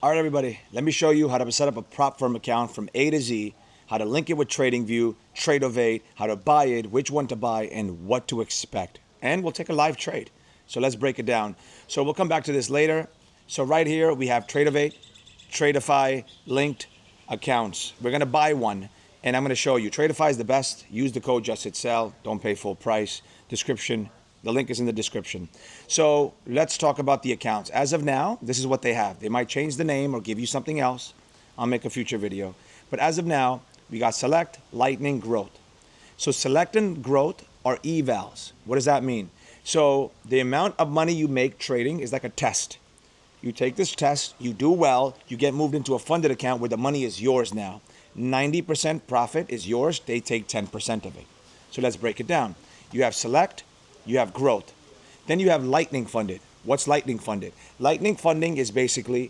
All right, everybody, let me show you how to set up a prop firm account from A to Z, how to link it with TradingView, Tradeify, how to buy it, which one to buy, and what to expect. And we'll take a live trade. So let's break it down. So we'll come back to this later. So right here, we have Tradeify linked accounts. We're going to buy one, and I'm going to show you. Tradeify is the best. Use the code JustHitSell. Don't pay full price. Description. The link is in the description. So let's talk about the accounts. As of now, this is what they have. They might change the name or give you something else. I'll make a future video. But as of now, we got Select, Lightning, Growth. So Select and Growth are evals. What does that mean? So the amount of money you make trading is like a test. You take this test, you do well, you get moved into a funded account where the money is yours now. 90% profit is yours. They take 10% of it. So let's break it down. You have Select, you have Growth. Then you have Lightning Funded. What's Lightning Funded? Lightning funding is basically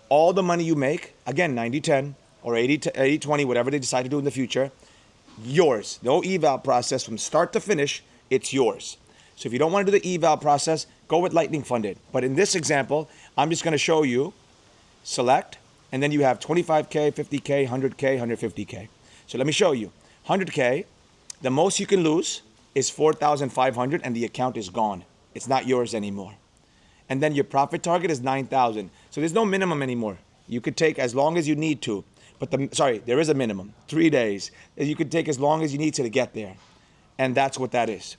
all the money you make, again, 90-10 or 80-20, whatever they decide to do in the future, yours. No eval process from start to finish, it's yours. So if you don't want to do the eval process, go with Lightning Funded. But in this example, I'm just going to show you Select, and then you have 25K, 50K, 100K, 150K. So let me show you. 100K, the most you can lose is 4,500 and the account is gone. It's not yours anymore. And then your profit target is 9,000. So there's no minimum anymore. You could take as long as you need to. But there is a minimum, 3 days. You could take as long as you need to get there. And that's what that is.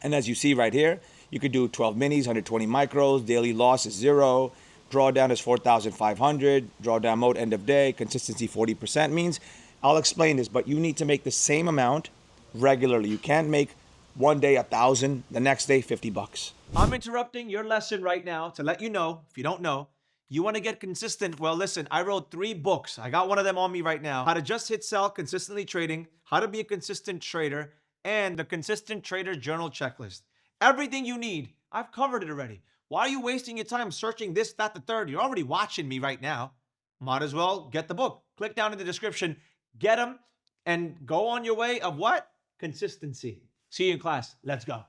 And as you see right here, you could do 12 minis, 120 micros, daily loss is 0, drawdown is 4,500, drawdown mode end of day, consistency 40% means, I'll explain this, but you need to make the same amount regularly. You can't make one day 1,000, the next day $50. I'm interrupting your lesson right now to let you know, if you don't know, you want to get consistent. Well, listen, I wrote 3 books. I got one of them on me right now. How to just hit sell, consistently trading, how to be a consistent trader, and the Consistent Trader Journal Checklist. Everything you need, I've covered it already. Why are you wasting your time searching this, that, the third? You're already watching me right now. Might as well get the book. Click down in the description, get them, and go on your way of what? Consistency. See you in class. Let's go.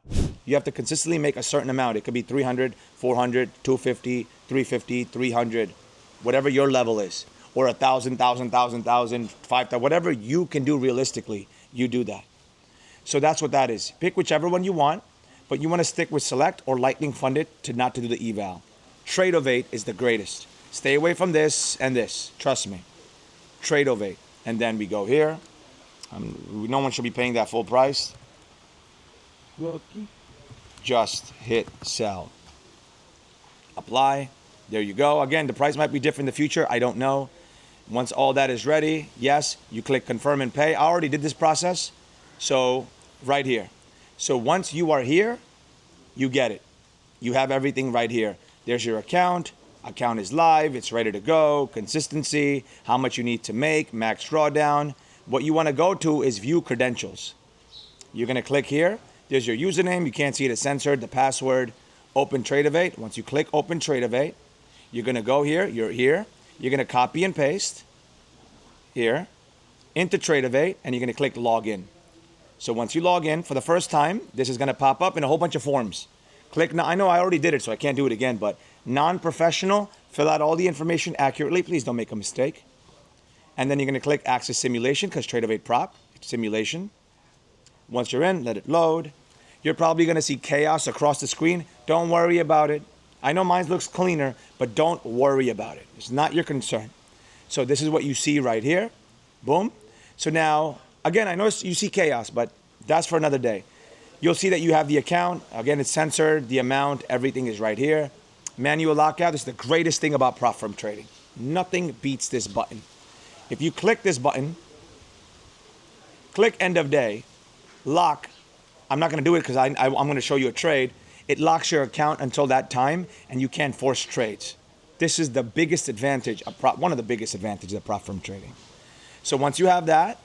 You have to consistently make a certain amount. It could be 300, 400, 250, 350, 300, whatever your level is. Or 1,000, 5,000, whatever you can do realistically, you do that. So that's what that is. Pick whichever one you want, but you want to stick with Select or Lightning Funded to not to do the eval. Tradeify is the greatest. Stay away from this and this. Trust me. Tradeify. And then we go here. No one should be paying that full price. Just hit sell. Apply. There you go. Again, the price might be different in the future. I don't know. Once all that is ready, yes, you click confirm and pay. I already did this process. So right here. So once you are here, you get it. You have everything right here. There's your account. Account is live. It's ready to go. Consistency, how much you need to make, max drawdown. What you want to go to is view credentials. You're going to click here. There's your username. You can't see it. It's censored. The password. Open Tradeify. Once you click Open Tradeify, you're going to go here. You're here. You're going to copy and paste here into Tradeify, and you're going to click Login. So once you log in for the first time, this is going to pop up in a whole bunch of forms. Click. Now, I know I already did it, so I can't do it again, but non-professional, fill out all the information accurately. Please don't make a mistake. And then you're going to click Access Simulation because Tradeify prop, simulation. Once you're in, let it load. You're probably going to see chaos across the screen. Don't worry about it. I know mine looks cleaner, but don't worry about it. It's not your concern. So this is what you see right here. Boom. So now, again, I know you see chaos, but that's for another day. You'll see that you have the account. Again, it's censored, the amount, everything is right here. Manual lockout is the greatest thing about prop firm trading. Nothing beats this button. If you click this button, click end of day, lock. I'm not going to do it because I'm going to show you a trade. It locks your account until that time, and you can't force trades. This is the biggest advantage, one of the biggest advantages of prop firm trading. So once you have that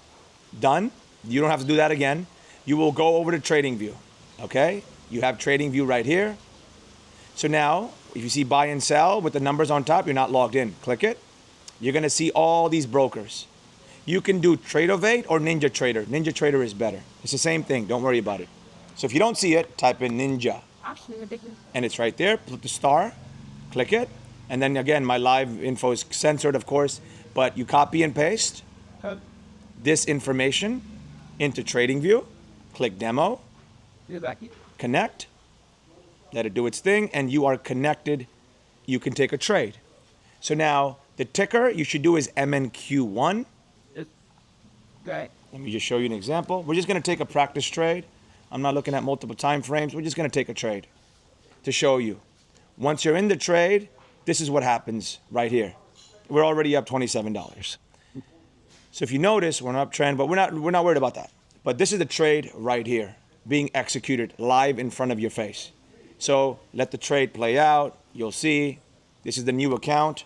done, you don't have to do that again. You will go over to TradingView, okay? You have TradingView right here. So now, if you see buy and sell with the numbers on top, you're not logged in. Click it. You're going to see all these brokers. You can do Tradeify or Ninja Trader. Ninja Trader is better. It's the same thing. Don't worry about it. So if you don't see it, type in Ninja. And it's right there. Put the star. Click it. And then again, my live info is censored, of course, but you copy and paste this information into TradingView, click demo, connect, let it do its thing, and you are connected. You can take a trade. So now the ticker you should do is MNQ1. Okay. Let me just show you an example. We're just going to take a practice trade. I'm not looking at multiple time frames. We're just going to take a trade to show you. Once you're in the trade, this is what happens right here. We're already up $27. So if you notice, we're an uptrend, but we're not worried about that. But this is the trade right here being executed live in front of your face. So let the trade play out. You'll see this is the new account.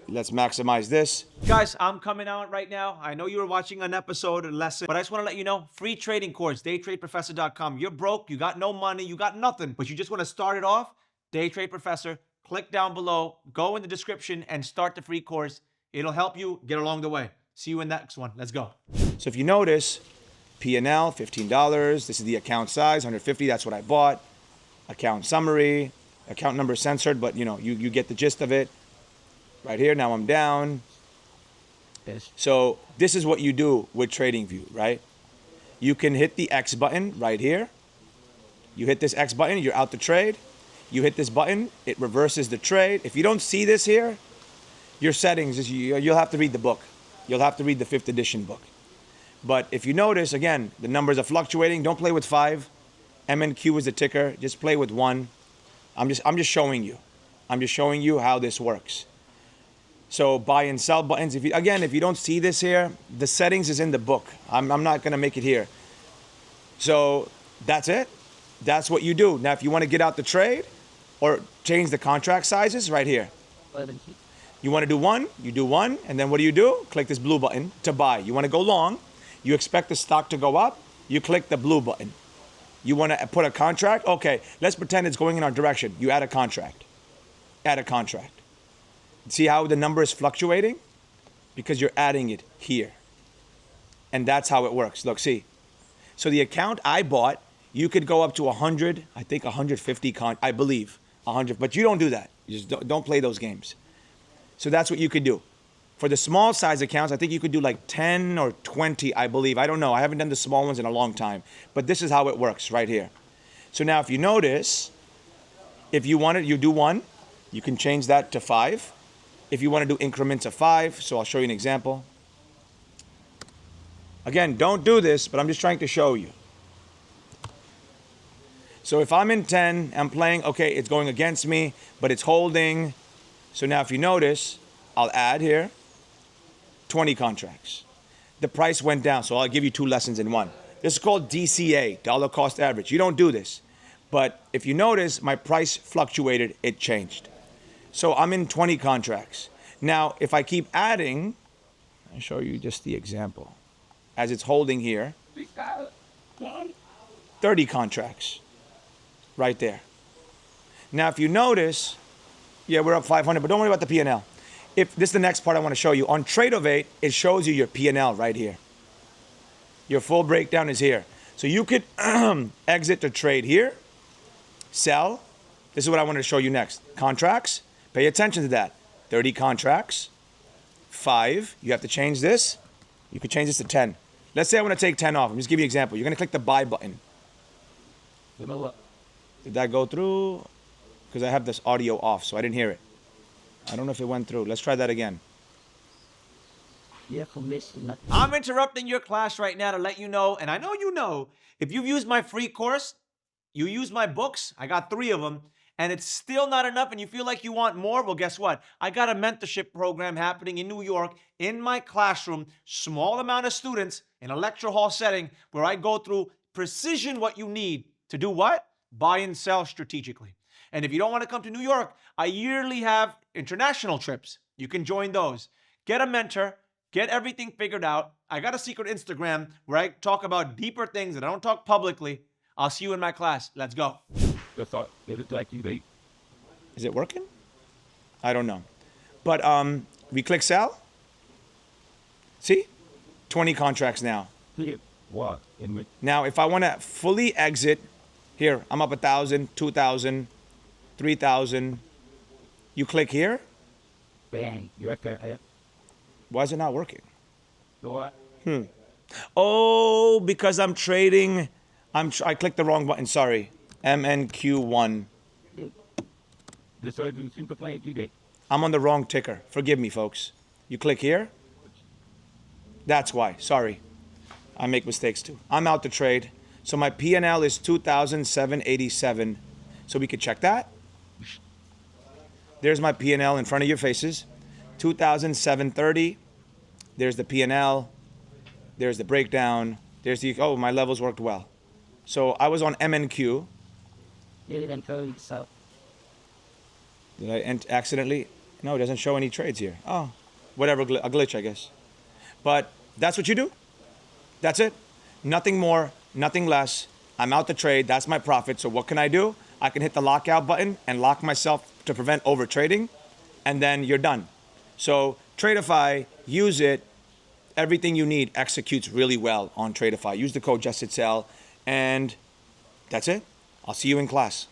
Let's maximize this. Guys, I'm coming out right now. I know you were watching an episode or lesson, but I just want to let you know, free trading course, daytradeprofessor.com. You're broke, you got no money, you got nothing, but you just want to start it off, Day Trade Professor. Click down below, go in the description and start the free course. It'll help you get along the way. See you in the next one. Let's go. So if you notice, P&L, $15. This is the account size, 150. That's what I bought. Account summary, account number censored, but you get the gist of it. Right here, now I'm down. Yes. So this is what you do with TradingView, right? You can hit the X button right here. You hit this X button, you're out the trade. You hit this button, it reverses the trade. If you don't see this here, your settings, you'll have to read the book. You'll have to read the 5th edition book. But if you notice, again, the numbers are fluctuating. Don't play with 5. MNQ is the ticker. Just play with 1. I'm just showing you. I'm just showing you how this works. So buy and sell buttons. If you don't see this here, the settings is in the book. I'm not going to make it here. So that's it. That's what you do. Now, if you want to get out the trade or change the contract sizes, right here. You want to do 1, you do 1, and then what do? Click this blue button to buy. You want to go long, you expect the stock to go up, you click the blue button. You want to put a contract? Okay, let's pretend it's going in our direction. You add a contract. Add a contract. See how the number is fluctuating? Because you're adding it here. And that's how it works. Look, see. So the account I bought, you could go up to 100, I think 150, I believe, 100. But you don't do that. You just don't play those games. So that's what you could do. For the small size accounts, I think you could do like 10 or 20, I believe. I don't know. I haven't done the small ones in a long time. But this is how it works right here. So now if you notice, if you want it, you do 1. You can change that to 5. If you want to do increments of 5, so I'll show you an example. Again, don't do this, but I'm just trying to show you. So if I'm in 10, I'm playing, okay, it's going against me, but it's holding. So now if you notice, I'll add here 20 contracts. The price went down, so I'll give you 2 lessons in one. This is called DCA, dollar cost average. You don't do this. But if you notice, my price fluctuated, it changed. So I'm in 20 contracts. Now, if I keep adding, I'll show you just the example. As it's holding here, 30 contracts right there. Now, if you notice, yeah, we're up 500, but don't worry about the P&L. If this is the next part I want to show you. On Tradeify, it shows you your P&L right here. Your full breakdown is here. So you could exit the trade here, sell. This is what I want to show you next. Contracts, pay attention to that. 30 contracts, 5. You have to change this. You could change this to 10. Let's say I want to take 10 off. I'm just giving you an example. You're going to click the buy button. Did that go through? Because I have this audio off, so I didn't hear it. I don't know if it went through. Let's try that again. I'm interrupting your class right now to let you know, and I know you know, if you've used my free course, you use my books, I got 3 of them, and it's still not enough and you feel like you want more, well, guess what? I got a mentorship program happening in New York in my classroom, small amount of students in a lecture hall setting where I go through precision what you need to do what? Buy and sell strategically. And if you don't want to come to New York, I yearly have international trips. You can join those. Get a mentor, get everything figured out. I got a secret Instagram where I talk about deeper things that I don't talk publicly. I'll see you in my class. Let's go. Is it working? I don't know. But we click sell. See? 20 contracts now. Now, if I want to fully exit, here, I'm up 1,000, 2,000, 3,000, You click here. Bang. You're okay. Why is it not working? Door. Oh, because I'm trading. I clicked the wrong button. Sorry. MNQ1. The surgeon super play you did. I'm on the wrong ticker. Forgive me, folks. You click here. That's why. Sorry. I make mistakes too. I'm out to trade. So my P&L is 2,787. So we could check that. There's my P&L in front of your faces. 2,730. There's the P&L. There's the breakdown. There's the, oh, my levels worked well. So I was on MNQ. You didn't tell yourself. Did I accidentally? No, it doesn't show any trades here. Oh, whatever, a glitch, I guess. But that's what you do. That's it. Nothing more, nothing less. I'm out to trade. That's my profit. So what can I do? I can hit the lockout button and lock myself to prevent over trading, and then you're done. So Tradeify, use it. Everything you need executes really well on Tradeify. Use the code JustHitSell, and that's it. I'll see you in class.